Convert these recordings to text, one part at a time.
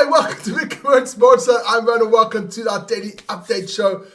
welcome to Big Word Sports. I'm going to welcome to our daily update show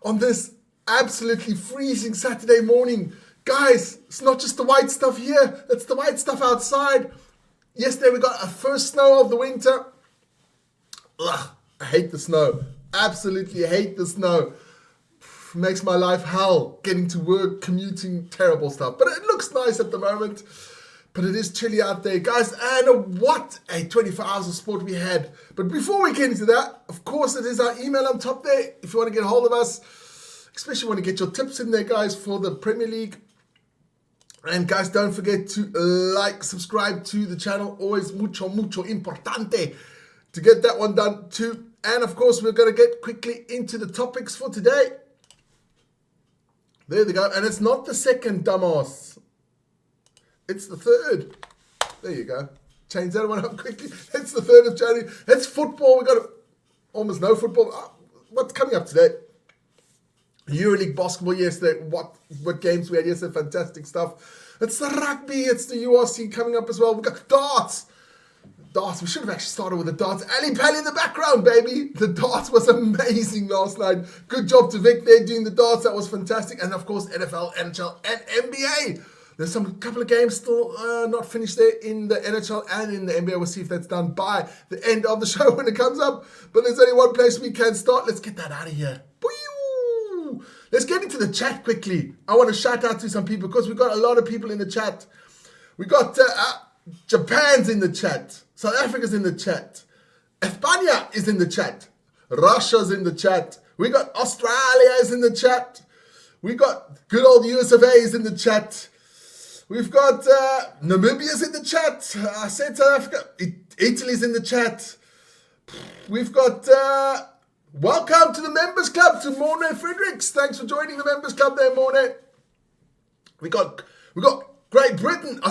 on this absolutely freezing Saturday morning. Guys, it's not just the white stuff here, it's the white stuff outside. Yesterday we got a first snow of the winter. Ugh, I hate the snow. Absolutely hate the snow. Makes my life hell. Getting to work, commuting, terrible stuff. But it looks nice at the moment. But it is chilly out there, guys. And what a 24 hours of sport we had. But before we get into that, of course, it is our email on top there. If you want to get a hold of us, especially want to get your tips in there, guys, for the Premier League. And guys, don't forget to like, subscribe to the channel. Always mucho importante to get that one done too. And of course, we're going to get quickly into the topics for today. There they go. And it's not the second, dumbass. It's the third. There you go. Change that one up quickly. It's the 3rd of January. It's football. We got almost no football. What's coming up today? EuroLeague basketball yesterday. What games we had yesterday. Fantastic stuff. It's the rugby. It's the URC coming up as well. We got darts. Darts. We should have actually started with the darts. Ali Pally in the background, baby. The darts was amazing last night. Good job to Vic there doing the darts. That was fantastic. And of course, NFL, NHL, and NBA. There's couple of games still not finished there in the NHL and in the NBA. We'll see if that's done by the end of the show when it comes up. But there's only one place we can start. Let's get that out of here. Boo! Let's get into the chat quickly. I want to shout out to some people because we've got a lot of people in the chat. We got Japan's in the chat. South Africa's in the chat. España is in the chat. Russia's in the chat. We got Australia is in the chat. We got good old US of A is in the chat. We've got Namibia's in the chat. I said South Africa. Italy's in the chat. We've got welcome to the members club to Morne Fredericks. Thanks for joining the members club there, Morne. We got Great Britain,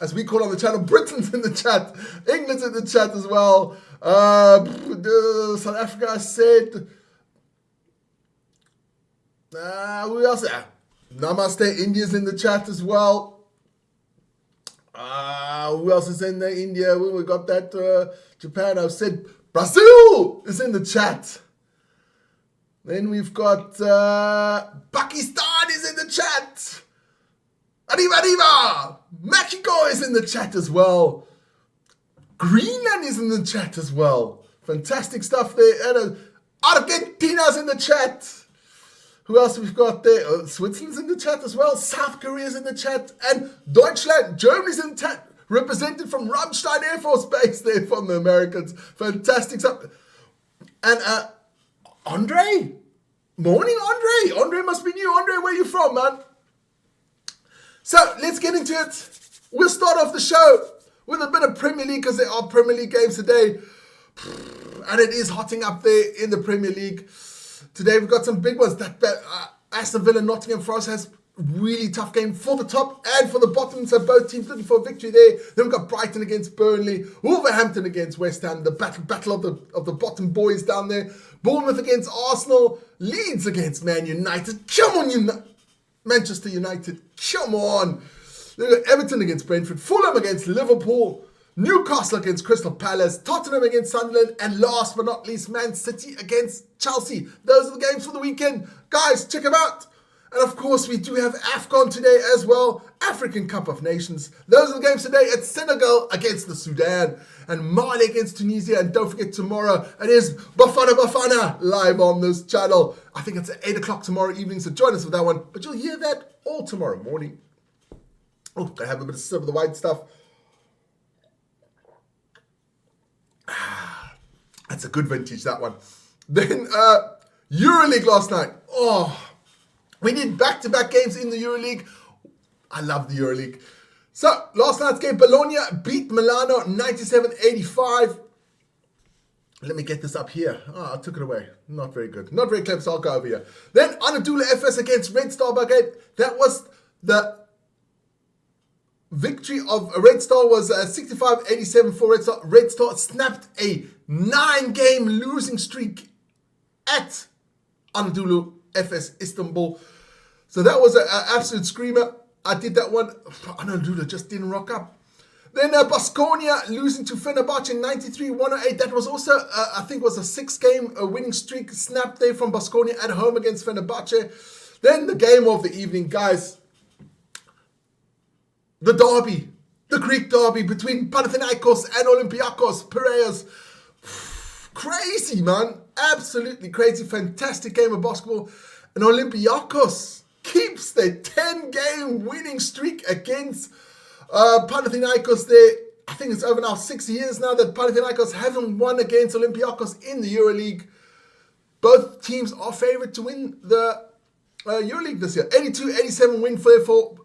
as we call on the channel. Britain's in the chat. England's in the chat as well. South Africa, I said. Who else? Namaste, India's in the chat as well. Who else is in there? India. We got that. Japan. I've said Brazil is in the chat. Then we've got Pakistan is in the chat. Arriba. Mexico is in the chat as well. Greenland is in the chat as well. Fantastic stuff there. And Argentina's in the chat. Who else we've got there? Switzerland's in the chat as well. South Korea's in the chat. And Deutschland, Germany's in the chat. Represented from Ramstein Air Force Base there from the Americans. Fantastic stuff. And Andre? Morning, Andre. Andre must be new. Andre, where you from, man? So, let's get into it. We'll start off the show with a bit of Premier League because there are Premier League games today. And it is hotting up there in the Premier League. Today we've got some big ones. That Aston Villa, Nottingham Forest has really tough game for the top and for the bottom. So both teams looking for a victory there. Then we've got Brighton against Burnley, Wolverhampton against West Ham. The battle of the bottom boys down there. Bournemouth against Arsenal, Leeds against Man United. Come on, Manchester United. Come on. Then we've got Everton against Brentford, Fulham against Liverpool, Newcastle against Crystal Palace, Tottenham against Sunderland, and last but not least, Man City against Chelsea. Those are the games for the weekend. Guys, check them out. And of course, we do have AFCON today as well. African Cup of Nations. Those are the games today. It's Senegal against the Sudan and Mali against Tunisia. And don't forget, tomorrow it is Bafana live on this channel. I think it's at 8 o'clock tomorrow evening, so join us for that one. But you'll hear that all tomorrow morning. Oh, gotta have a bit of sip of the white stuff. That's a good vintage, that one. Then EuroLeague last night. Oh, we did back-to-back games in the EuroLeague. I love the EuroLeague. So, last night's game, Bologna beat Milano 97-85. Let me get this up here. Oh, I took it away. Not very good. Not very clever, so I'll go over here. Then, Anadolu FS against Red Star Belgrade. That was the victory of Red Star was 65-87 for Red Star. Red Star snapped a 9-game losing streak at Anadolu FS Istanbul. So that was an absolute screamer. I did that one. Anadolu just didn't rock up. Then Baskonia losing to Fenerbahce 93-108. That was also, I think, was a 6-game winning streak snapped there from Baskonia at home against Fenerbahce. Then the game of the evening, guys. The derby, the Greek derby between Panathinaikos and Olympiakos Piraeus. Crazy, man. Absolutely crazy. Fantastic game of basketball. And Olympiakos keeps their 10-game winning streak against Panathinaikos there. I think it's over now 6 years now that Panathinaikos haven't won against Olympiakos in the EuroLeague. Both teams are favourite to win the EuroLeague this year. 82-87 win for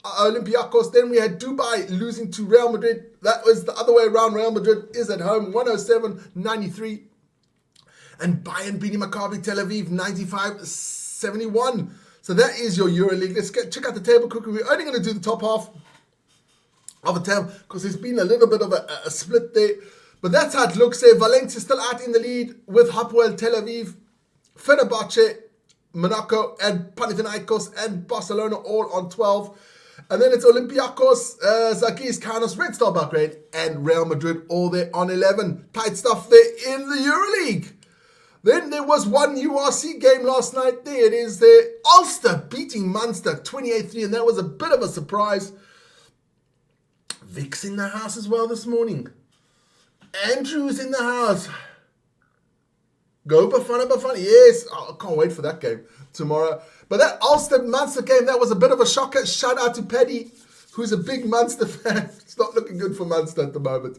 Olympiakos. Then we had Dubai losing to Real Madrid. That was the other way around. Real Madrid is at home, 107-93. And Bayern beating Maccabi Tel Aviv, 95-71. So that is your EuroLeague. Let's check out the table quickly. We're only going to do the top half of the table because there's been a little bit of a split there. But that's how it looks there. Valencia still out in the lead with Hapoel Tel Aviv, Fenerbahce, Monaco, and Panathinaikos and Barcelona all on 12. And then it's Olympiakos, Zalgiris Kaunas, Red Star Belgrade, and Real Madrid all there on 11. Tight stuff there in the EuroLeague. Then there was one URC game last night. There it is there. Ulster beating Munster 28-3, and that was a bit of a surprise. Vic's in the house as well this morning. Andrew's in the house. Go Bafana. Yes, I can't wait for that game tomorrow. But that Ulster-Munster game, that was a bit of a shocker. Shout out to Paddy, who's a big Munster fan. It's not looking good for Munster at the moment.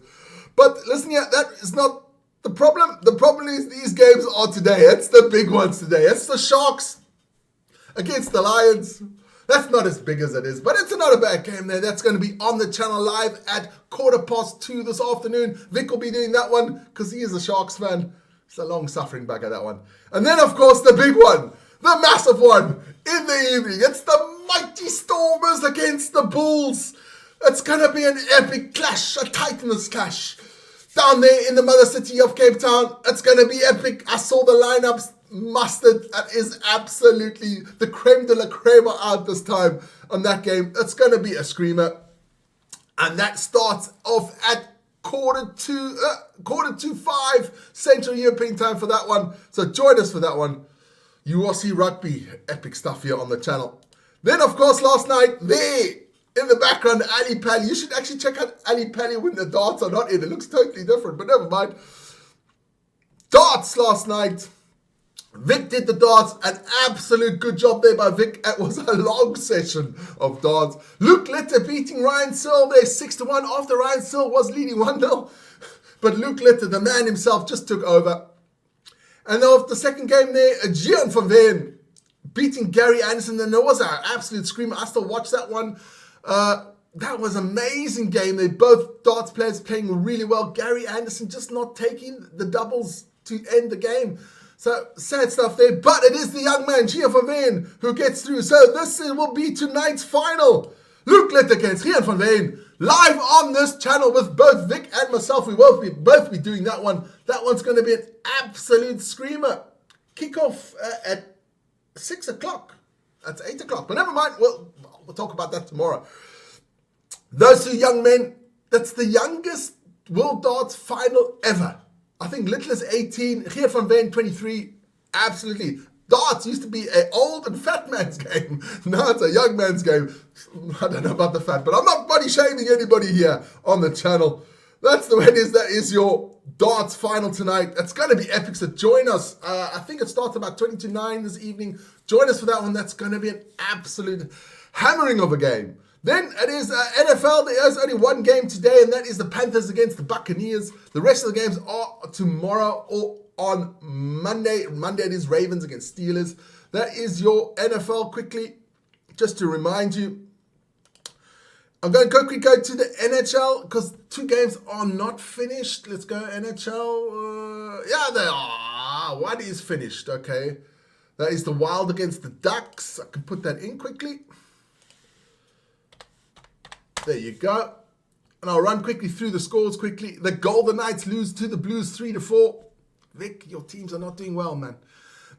But listen here, that is not the problem. The problem is these games are today. That's the big ones today. It's the Sharks against the Lions. That's not as big as it is, but it's not a bad game there. That's going to be on the channel live at 2:15 this afternoon. Vic will be doing that one because he is a Sharks fan. It's a long-suffering bugger, that one. And then, of course, the big one, the massive one in the evening. It's the mighty Stormers against the Bulls. It's going to be an epic clash, a Titans clash. Down there in the mother city of Cape Town, it's going to be epic. I saw the lineups. Mustard, that is absolutely the creme de la creme out this time on that game. It's going to be a screamer. And that starts off at quarter to 5 Central European time for that one. So join us for that one. URC Rugby, epic stuff here on the channel. Then, of course, last night, there in the background, Ali Pally. You should actually check out Ali Pally when the darts are not in. It looks totally different, but never mind. Darts last night. Vic did the darts. An absolute good job there by Vic. It was a long session of darts. Luke Litter beating Ryan Searle there 6-1 after Ryan Searle was leading 1-0. But Luke Litter, the man himself, just took over. And off the second game there, Gian van Veen beating Gary Anderson. And there was an absolute screamer. I still watched that one. That was an amazing game. They both darts players playing really well. Gary Anderson just not taking the doubles to end the game. So sad stuff there. But it is the young man, Gian van Veen, who gets through. So this will be tonight's final. Luke Litter against Gian van Veen. Live on this channel with both Vic and myself. We will both be doing that one. That one's going to be an absolute screamer. Kickoff at 6 o'clock. That's 8 o'clock. But never mind. We'll talk about that tomorrow. Those two young men, that's the youngest World Darts final ever. I think Little is 18, Geert van Veen 23. Absolutely. Darts used to be an old and fat man's game. Now it's a young man's game. I don't know about the fat, but I'm not body shaming anybody here on the channel. That's the way it is. That is your darts final tonight. It's going to be epic, so join us. I think it starts about 20 to 9 this evening. Join us for that one. That's going to be an absolute hammering of a game. Then it is NFL. There's only one game today, and that is the Panthers against the Buccaneers. The rest of the games are tomorrow or on Monday. Monday it is Ravens against Steelers. That is your NFL quickly. Just to remind you, I'm going to quickly go to the NHL because 2 games are not finished. Let's go NHL. Yeah, they are. One is finished. Okay. That is the Wild against the Ducks. I can put that in quickly. There you go. And I'll run quickly through the scores quickly. The Golden Knights lose to the Blues 3-4. Vic, your teams are not doing well, man.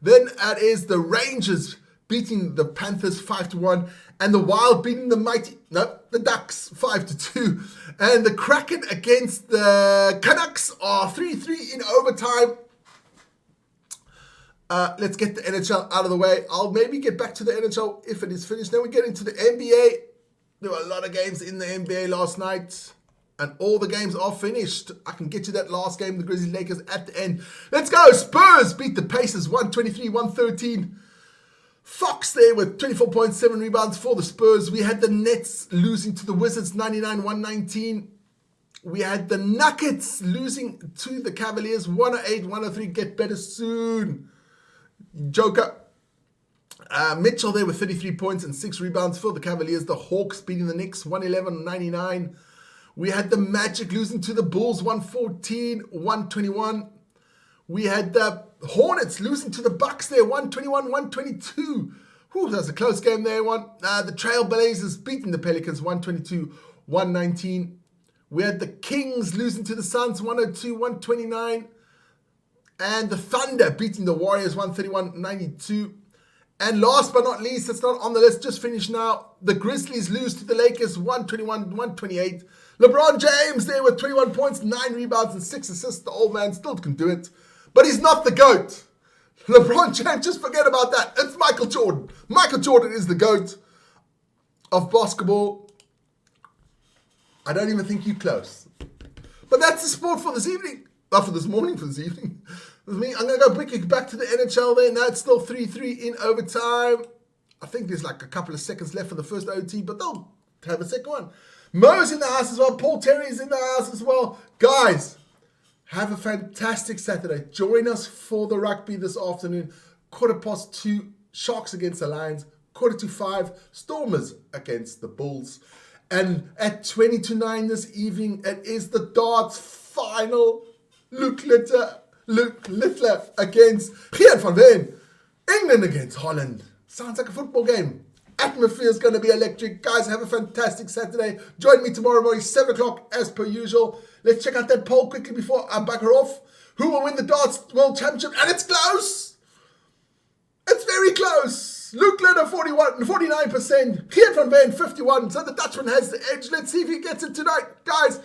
Then it is the Rangers beating the Panthers 5-1. And the Wild beating the Ducks 5-2. And the Kraken against the Canucks are 3-3 in overtime. Let's get the NHL out of the way. I'll maybe get back to the NHL if it is finished. Then we get into the NBA. There were a lot of games in the NBA last night. And all the games are finished. I can get you that last game, the Grizzlies Lakers at the end. Let's go. Spurs beat the Pacers 123-113. Fox there with 24.7 rebounds for the Spurs. We had the Nets losing to the Wizards 99-119. We had the Nuggets losing to the Cavaliers 108-103. Get better soon, Joker. Mitchell there with 33 points and 6 rebounds for the Cavaliers. The Hawks beating the Knicks 111-99. We had the Magic losing to the Bulls 114-121. We had the Hornets losing to the Bucks there 121-122. Whew, that's a close game there. The Trailblazers beating the Pelicans 122-119. We had the Kings losing to the Suns 102-129. And the Thunder beating the Warriors 131-92. And last but not least, it's not on the list, just finished now. The Grizzlies lose to the Lakers 121-128. LeBron James there with 21 points, 9 rebounds, and 6 assists. The old man still can do it. But he's not the GOAT. LeBron James, just forget about that. It's Michael Jordan. Michael Jordan is the GOAT of basketball. I don't even think you're close. But that's the sport for this evening. For this morning, for this evening. With me, I'm going to go quickly back to the NHL there. Now it's still 3-3 in overtime. I think there's like a couple of seconds left for the first OT, but they'll have a second one. Mo's in the house as well. Paul Terry's in the house as well. Guys, have a fantastic Saturday. Join us for the rugby this afternoon. 2:15, Sharks against the Lions. 4:45, Stormers against the Bulls. And at 20-9 this evening, it is the darts final. Luke Littler against Gian van Veen. England against Holland. Sounds like a football game. Atmosphere is going to be electric. Guys, have a fantastic Saturday. Join me tomorrow morning, 7 o'clock as per usual. Let's check out that poll quickly before I bugger off. Who will win the Darts World Championship? And it's close. It's very close. Luke Littler 49%. Gian van Veen 51%. So the Dutchman has the edge. Let's see if he gets it tonight. Guys,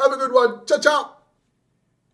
have a good one. Ciao, ciao.